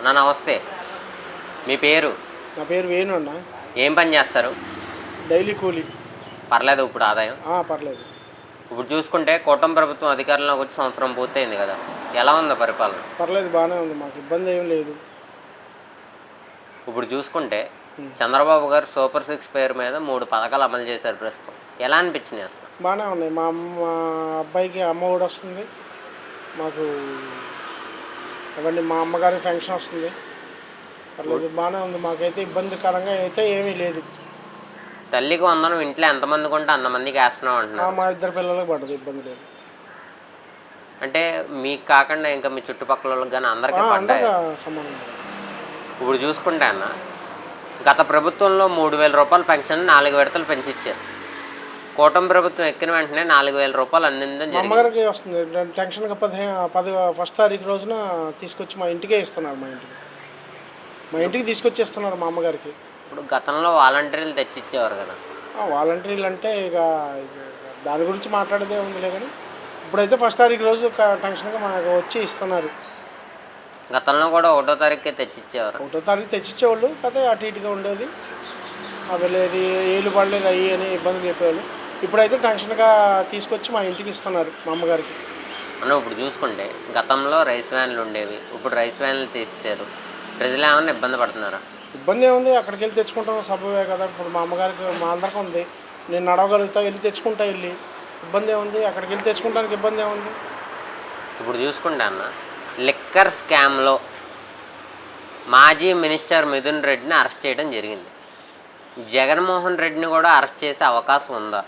నమస్తే. మీ పేరు? నా పేరు వేణు అన్న. ఏం పని చేస్తారు? డైలీ కూలీ. పర్లేదు ఇప్పుడు ఆదాయం? పర్లేదు. ఇప్పుడు చూసుకుంటే కూటమి ప్రభుత్వం అధికారంలోకి వచ్చి సంవత్సరం పూర్తయింది కదా, ఎలా ఉంది పరిపాలన? పర్లేదు, బాగానే ఉంది, మాకు ఇబ్బంది ఏం లేదు. ఇప్పుడు చూసుకుంటే చంద్రబాబు గారు సూపర్ 6 పేరు మీద 3 పథకాలు అమలు చేశారు ప్రస్తుతం. ఎలా అనిపించినాయి అసలు? బాగానే ఉన్నాయి. మా అబ్బాయికి అమ్మ ఒడి వస్తుంది, మాకు అవన్నీ మా అమ్మగారికి పెన్షన్ వస్తుంది. పర్లేదు, బాగానే ఉంది, మాకైతే ఇబ్బందికరంగా అయితే ఏమీ లేదు. తల్లికి వందనం ఇంట్లో ఎంతమంది కొంటే అంతమందికి వేస్తున్నాం అంటున్నారు. మా 2 పిల్లలకు పడ్డది, ఇబ్బంది లేదు. అంటే మీకు కాకుండా ఇంకా మీ చుట్టుపక్కల వాళ్ళకి కానీ అందరికీ సమానం. ఇప్పుడు చూసుకుంటే అన్న, గత ప్రభుత్వంలో 3,000 రూపాయల పెన్షన్ 4 విడతలు పెంచిచ్చారు. కూటమి ప్రభుత్వం ఎక్కిన వెంటనే 4,000 రూపాయలు అందిందని అమ్మగారికి వస్తుంది. టెన్షన్గా 10 ఫస్ట్ తారీఖు రోజున తీసుకొచ్చి మా ఇంటికే ఇస్తున్నారు. మా ఇంటికి తీసుకొచ్చి ఇస్తున్నారు మా అమ్మగారికి. ఇప్పుడు గతంలో వాలంటీర్లు తెచ్చిచ్చేవారు కదా. వాలంటీర్లు అంటే ఇక దాని గురించి మాట్లాడేదే ఉందిలే, కానీ ఇప్పుడైతే ఫస్ట్ తారీఖు రోజు టెన్షన్గా మాకు వచ్చి ఇస్తున్నారు. గతంలో కూడా 1వ తారీఖుకే తెచ్చిచ్చేవారు. 1వ తారీఖు తెచ్చిచ్చేవాళ్ళు, కదా అటు ఇటుగా ఉండేది. అవి లేదు, ఏళ్ళు పడలేదు, అయ్యి అని ఇబ్బంది చెప్పేవాళ్ళు. ఇప్పుడైతే టెన్షన్గా తీసుకొచ్చి మా ఇంటికి ఇస్తున్నారు మా అమ్మగారికి. మనం ఇప్పుడు చూసుకుంటే గతంలో రైస్ వ్యాన్లు ఉండేవి, ఇప్పుడు రైస్ వ్యాన్లు తీసేశారు. ప్రజలు ఏమన్నా ఇబ్బంది పడుతున్నారా? ఇబ్బంది ఏముంది, అక్కడికి వెళ్ళి తెచ్చుకుంటాం, సభవే కదా. ఇప్పుడు మా అమ్మగారికి మా అందరికీ ఉంది, నేను నడవగలుగుతా, వెళ్ళి తెచ్చుకుంటా. ఇబ్బంది ఏముంది, అక్కడికి వెళ్ళి తెచ్చుకోవడానికి ఇబ్బంది ఏముంది. ఇప్పుడు చూసుకుంటే అన్న, లిక్కర్ స్కామ్లో మాజీ మినిస్టర్ మిథున్ రెడ్డిని అరెస్ట్ చేయడం జరిగింది. జగన్మోహన్ రెడ్డిని కూడా అరెస్ట్ చేసే అవకాశం ఉందా?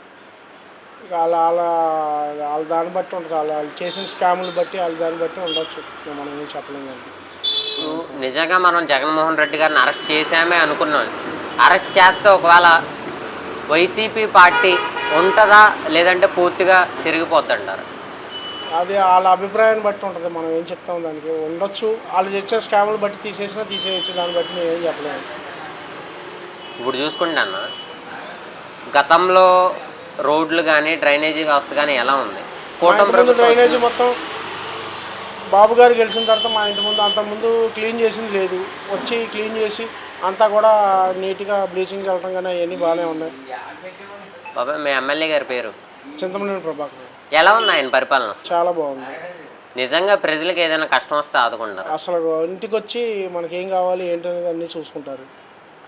ఇక వాళ్ళ దాన్ని బట్టి ఉంటుంది, వాళ్ళు చేసిన స్కాములు బట్టి వాళ్ళ దాన్ని బట్టి ఉండొచ్చు, మనం ఏం చెప్పలేము. కానీ నిజంగా మనం జగన్మోహన్ రెడ్డి గారిని అరెస్ట్ చేసామే అనుకున్నాం. అరెస్ట్ చేస్తే ఒకవేళ వైసీపీ పార్టీ ఉంటుందా, లేదంటే పూర్తిగా చెరిగిపోతుంటారు? అది వాళ్ళ అభిప్రాయాన్ని బట్టి ఉంటుంది, మనం ఏం చెప్తాం. దానికి ఉండొచ్చు, వాళ్ళు చేసే స్కాములు బట్టి తీసేయచ్చు, దాన్ని బట్టి మేము ఏం చెప్పలేము. ఇప్పుడు చూసుకుంటే అన్న, గతంలో రోడ్లు కానీ డ్రైనేజీ వ్యవస్థ కానీ ఎలా ఉంది? కూటమి డ్రైనేజీ మొత్తం బాబు గారు గెలిచిన తర్వాత మా ఇంటి ముందు అంతకుముందు క్లీన్ చేసింది లేదు, వచ్చి క్లీన్ చేసి అంతా కూడా నీట్గా బ్లీచింగ్ వెళ్ళడం కానీ అవన్నీ బాగానే ఉన్నాయి. బాబా, మీ ఎమ్మెల్యే గారి పేరు? చింతమనేని ప్రభాకర్. ఎలా ఉంది ఆయన పరిపాలన? చాలా బాగుంది. నిజంగా ప్రజలకు ఏదైనా కష్టం వస్తే ఆదుకుంటారు. అసలు ఇంటికి వచ్చి మనకేం కావాలి ఏంటనేది అన్నీ చూసుకుంటారు,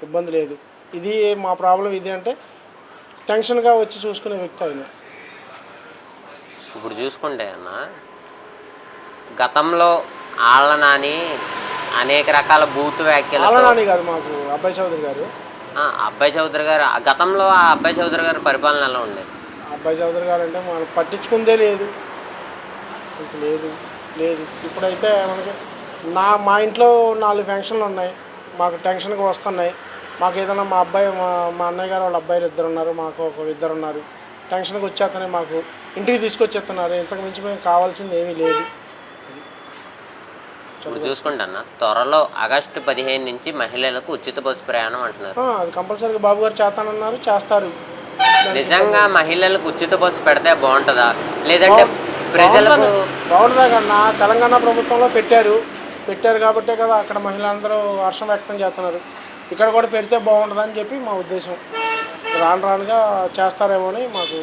ఇబ్బంది లేదు. ఇది మా ప్రాబ్లం, ఇది అంటే టెన్షన్గా వచ్చి చూసుకునే వ్యక్తి ఆయన. ఇప్పుడు చూసుకుంటే అన్న, గతంలో ఆళ్ళ నాని అనేక రకాల బూత్ వ్యాఖ్యలు. ఆళ్ళ నాని కాదు, మాకు అబ్బాయి చౌదరి గారు. అబ్బాయి చౌదరి గారు గతంలో ఆ అబ్బాయి చౌదరి గారి పరిపాలన ఎలా ఉండేది? అబ్బాయి చౌదరి గారు అంటే మనం పట్టించుకుందే లేదు, లేదు. ఇప్పుడైతే మనకి మా ఇంట్లో 4 ఫంక్షన్లు ఉన్నాయి, మాకు టెన్షన్గా వస్తున్నాయి. మాకు ఏదైనా మా అన్నయ్య గారు వాళ్ళ అబ్బాయిలు 2 ఉన్నారు, మాకు 2 ఉన్నారు. టెన్షన్కి వచ్చేస్తున్నాయి, మాకు ఇంటికి తీసుకొచ్చేస్తున్నారు. ఇంతకు మించి మేము కావాల్సింది ఏమీ లేదు. ఇప్పుడు చూసుకుంటా, త్వరలో ఆగస్టు 15 నుంచి మహిళలకు ఉచిత బస్సు ప్రయాణం అంటున్నారు. అది కంపల్సరీగా బాబు గారు చేస్తానన్నారు, చేస్తారు. నిజంగా మహిళలకు ఉచిత బస్సు పెడితే బాగుంటుందా, లేదంటే ప్రజలకు బాగుంటుందా? కన్నా తెలంగాణ ప్రభుత్వంలో పెట్టారు కాబట్టే కదా అక్కడ మహిళలందరూ హర్షం వ్యక్తం చేస్తున్నారు. ఇక్కడ కూడా పెడితే బాగుంటుందని చెప్పి మా ఉద్దేశం. రానుగా చేస్తారేమో అని మాకు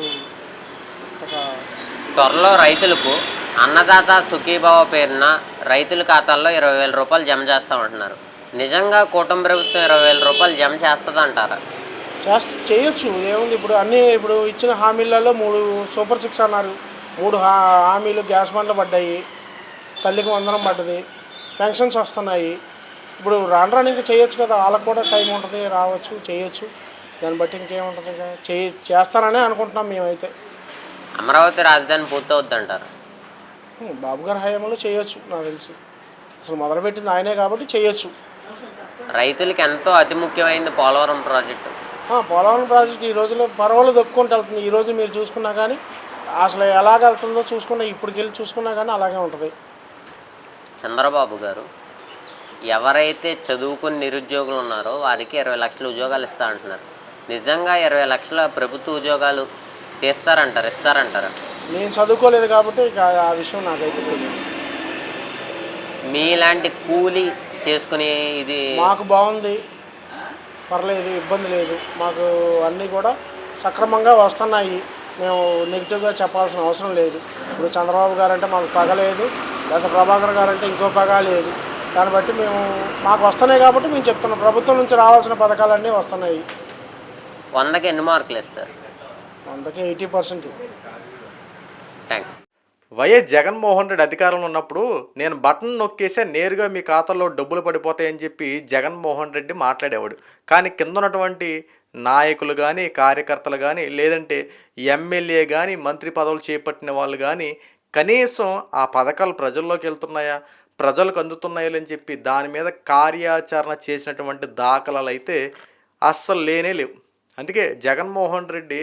త్వరలో రైతులకు అన్నదాత సుఖీభావ పేరున రైతుల ఖాతాల్లో 20,000 రూపాయలు జమ చేస్తామంటున్నారు. నిజంగా కూటమి ప్రభుత్వం 20,000 రూపాయలు జమ చేస్తుంది అంటారా? చేయొచ్చు, ఏముంది. ఇప్పుడు ఇచ్చిన హామీలలో 3 సూపర్ 6 అన్నారు, 3 హామీలు గ్యాస్ బండ్లు పడ్డాయి, తల్లికి వందనం పడ్డది, పెన్షన్స్ వస్తున్నాయి. ఇప్పుడు రాను ఇంకా చేయొచ్చు కదా, వాళ్ళకు కూడా టైం ఉంటుంది, రావచ్చు, చేయొచ్చు. దాన్ని బట్టి ఇంకేముంటుంది, చేస్తారనే అనుకుంటున్నాం మేమైతే. అమరావతి రాజధాని పూర్తవుద్ది అంటారు? బాబు గారి హయాంలో చేయొచ్చు, నాకు తెలిసి. అసలు మొదలుపెట్టింది ఆయనే కాబట్టి చేయొచ్చు. రైతులకి ఎంతో అతి ముఖ్యమైనది పోలవరం ప్రాజెక్టు. పోలవరం ప్రాజెక్టు ఈ రోజులో పర్వాలేదు దొక్కుంటూ వెళ్తుంది. ఈరోజు మీరు చూసుకున్నా కానీ అసలు ఎలాగ వెళ్తుందో చూసుకున్నా, ఇప్పటికి వెళ్ళి చూసుకున్నా కానీ అలాగే ఉంటుంది. చంద్రబాబు గారు ఎవరైతే చదువుకుని నిరుద్యోగులు ఉన్నారో వారికి 20 లక్షల ఉద్యోగాలు ఇస్తా అంటున్నారు. నిజంగా 20 లక్షల ప్రభుత్వ ఉద్యోగాలు ఇస్తారంటారా? నేను చదువుకోలేదు కాబట్టి ఇక ఆ విషయం నాకైతే తెలియదు. మీలాంటి కూలీ చేసుకుని ఇది మాకు బాగుంది, పర్లేదు, ఇబ్బంది లేదు. మాకు అన్నీ కూడా సక్రమంగా వస్తున్నాయి. మేము నెగిటివ్గా చెప్పాల్సిన అవసరం లేదు. ఇప్పుడు చంద్రబాబు గారు అంటే మాకు పగ లేదు, లేదా ప్రభాకర్ గారు అంటే ఇంకో పగ లేదు. దాన్ని బట్టి మాకు వస్తున్నాయి కాబట్టి మేము చెప్తున్నాం. ప్రభుత్వం నుంచి రావాల్సిన పథకాలన్నీ వస్తున్నాయి. 100కి ఎన్ని మార్కులు ఇస్తారు? 100కి 80%. థ్యాంక్స్. వైఎస్ జగన్మోహన్ రెడ్డి అధికారంలో ఉన్నప్పుడు నేను బటన్ నొక్కేసే నేరుగా మీ ఖాతాలో డబ్బులు పడిపోతాయని చెప్పి జగన్మోహన్ రెడ్డి మాట్లాడేవాడు. కానీ కింద ఉన్నటువంటి నాయకులు కానీ, కార్యకర్తలు కానీ, లేదంటే ఎమ్మెల్యే కానీ, మంత్రి పదవులు చేపట్టిన వాళ్ళు కానీ కనీసం ఆ పథకాలు ప్రజల్లోకి వెళ్తున్నాయా, ప్రజలకు అందుతున్నాయా అని చెప్పి దాని మీద కార్యాచరణ చేసినటువంటి దాఖలాలు అయితే అస్సలు లేనే లేవు. అందుకే జగన్మోహన్ రెడ్డి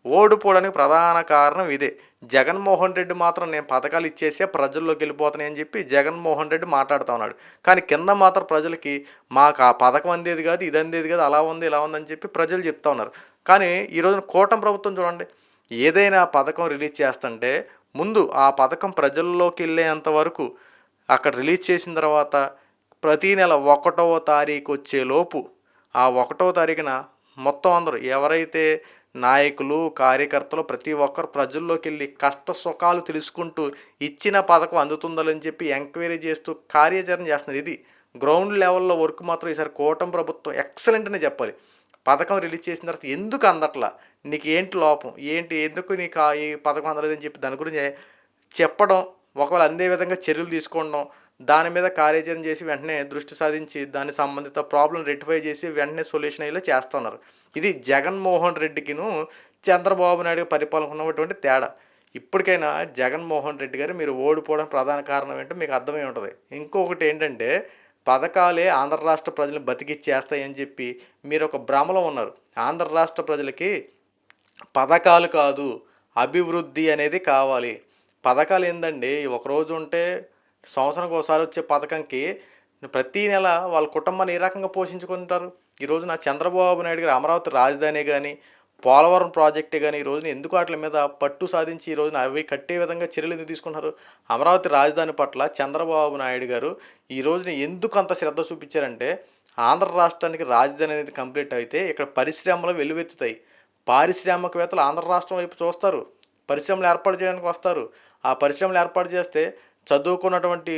ఓడిపోవడానికి ప్రధాన కారణం ఇదే. జగన్మోహన్ రెడ్డి మాత్రం నేను పథకాలు ఇచ్చేసే ప్రజల్లోకి వెళ్ళిపోతున్నాయి అని చెప్పి జగన్మోహన్ రెడ్డి మాట్లాడుతూ ఉన్నాడు. కానీ కింద మాత్రం ప్రజలకి మాకు ఆ పథకం అందేది కాదు, ఇది అందేది కాదు, అలా ఉంది ఇలా ఉందని చెప్పి ప్రజలు చెప్తా ఉన్నారు. కానీ ఈరోజున కూటమి ప్రభుత్వం చూడండి, ఏదైనా పథకం రిలీజ్ చేస్తుంటే ముందు ఆ పథకం ప్రజల్లోకి వెళ్ళేంత వరకు అక్కడ రిలీజ్ చేసిన తర్వాత ప్రతీ నెల 1వ తారీఖు వచ్చేలోపు ఆ 1వ తారీఖున మొత్తం అందరూ ఎవరైతే నాయకులు, కార్యకర్తలు ప్రతి ఒక్కరు ప్రజల్లోకి వెళ్ళి కష్ట సుఖాలు తెలుసుకుంటూ ఇచ్చిన పథకం అందుతుందని చెప్పి ఎంక్వైరీ చేస్తూ కార్యాచరణ చేస్తున్నారు. ఇది గ్రౌండ్ లెవెల్లో వర్క్ మాత్రం ఈసారి కూటమి ప్రభుత్వం ఎక్సలెంట్ అనే చెప్పాలి. పథకం రిలీజ్ చేసిన తర్వాత ఎందుకు అందట్లా, నీకు ఏంటి లోపం ఏంటి, ఎందుకు నీకు ఈ పథకం అందలేదని చెప్పి దాని గురించి చెప్పడం, ఒకవేళ అందే విధంగా చర్యలు తీసుకోవడం, దాని మీద కార్యాచరణ చేసి వెంటనే దృష్టి సాధించి దాని సంబంధిత ప్రాబ్లం రెక్టిఫై చేసి వెంటనే సొల్యూషన్ అయ్యేలా చేస్తున్నారు. ఇది జగన్మోహన్ రెడ్డికిను చంద్రబాబు నాయుడు పరిపాలన ఉన్నటువంటి తేడా. ఇప్పటికైనా జగన్మోహన్ రెడ్డి గారు మీరు ఓడిపోవడం ప్రధాన కారణం ఏంటో మీకు అర్థమై ఉంటుంది. ఇంకొకటి ఏంటంటే పథకాలే ఆంధ్ర రాష్ట్ర ప్రజలను బతికిచ్చేస్తాయని చెప్పి మీరు ఒక భ్రమలో ఉన్నారు. ఆంధ్ర రాష్ట్ర ప్రజలకి పథకాలు కాదు, అభివృద్ధి అనేది కావాలి. పథకాలు ఏందండి, ఒకరోజు ఉంటే సంవత్సరానికి ఒకసారి వచ్చే పథకంకి ప్రతీ నెల వాళ్ళ కుటుంబాన్ని ఏ రకంగా పోషించుకుంటారు? ఈ రోజున చంద్రబాబు నాయుడు గారు అమరావతి రాజధాని కానీ, పోలవరం ప్రాజెక్టే కానీ ఈ రోజున ఎందుకు వాటి మీద పట్టు సాధించి ఈ రోజున అవి కట్టే విధంగా చర్యలు ఎందుకు తీసుకున్నారు? అమరావతి రాజధాని పట్ల చంద్రబాబు నాయుడు గారు ఈ రోజున ఎందుకు అంత శ్రద్ధ చూపించారంటే, ఆంధ్ర రాష్ట్రానికి రాజధాని అనేది కంప్లీట్ అయితే ఇక్కడ పరిశ్రమలు వెలువెత్తుతాయి. పారిశ్రామికవేత్తలు ఆంధ్ర రాష్ట్రం వైపు చూస్తారు, పరిశ్రమలు ఏర్పాటు చేయడానికి వస్తారు. ఆ పరిశ్రమలు ఏర్పాటు చేస్తే చదువుకున్నటువంటి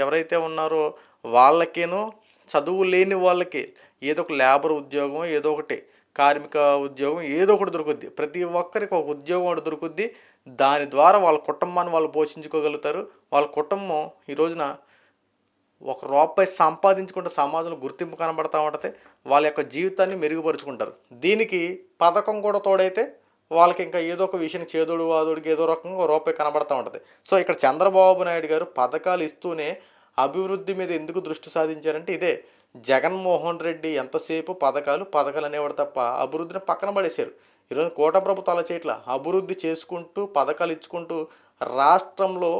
ఎవరైతే ఉన్నారో వాళ్ళకేనో, చదువు లేని వాళ్ళకి ఏదో ఒక లేబర్ ఉద్యోగం, ఏదో ఒకటి కార్మిక ఉద్యోగం ఏదో ఒకటి దొరుకుద్ది. ప్రతి ఒక్కరికి ఒక ఉద్యోగం ఒకటి దొరుకుద్ది. దాని ద్వారా వాళ్ళ కుటుంబాన్ని వాళ్ళు పోషించుకోగలుగుతారు. వాళ్ళ కుటుంబం ఈ రోజున ₹1 సంపాదించుకుంటే సమాజంలో గుర్తింపు కనబడతా ఉంటుంది. వాళ్ళ యొక్క జీవితాన్ని మెరుగుపరుచుకుంటారు. దీనికి పథకం కూడా తోడైతే వాళ్ళకి ఇంకా ఏదో ఒక విషయం చేదోడు వాదోడికి ఏదో రకంగా ₹1 కనబడతా ఉంటుంది. సో ఇక్కడ చంద్రబాబు నాయుడు గారు పథకాలు ఇస్తూనే అభివృద్ధి మీద ఎందుకు దృష్టి సాధించారంటే ఇదే. జగన్మోహన్ రెడ్డి ఎంతసేపు పథకాలు అనేవాడు తప్ప అభివృద్ధిని పక్కన పడేశారు. ఈరోజు కూటమి ప్రభుత్వం అలా చేయట్లా. అభివృద్ధి చేసుకుంటూ పథకాలు ఇచ్చుకుంటూ రాష్ట్రంలో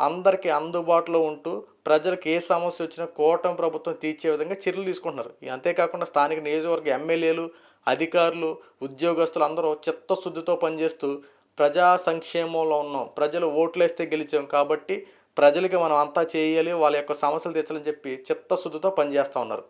అందరికీ అందుబాటులో ఉంటూ ప్రజలకు ఏ సమస్య వచ్చినా కూటమి ప్రభుత్వం తీర్చే విధంగా చర్యలు తీసుకుంటున్నారు. అంతేకాకుండా స్థానిక నియోజకవర్గ ఎమ్మెల్యేలు, అధికారులు, ఉద్యోగస్తులు అందరూ చిత్తశుద్ధితో పనిచేస్తూ ప్రజా సంక్షేమంలో ఉన్నాం, ప్రజలు ఓట్లేస్తే గెలిచాం కాబట్టి ప్రజలకి మనం అంతా చేయాలి, వాళ్ళ యొక్క సమస్యలు తీర్చాలని చెప్పి చిత్తశుద్ధితో పనిచేస్తూ ఉన్నారు.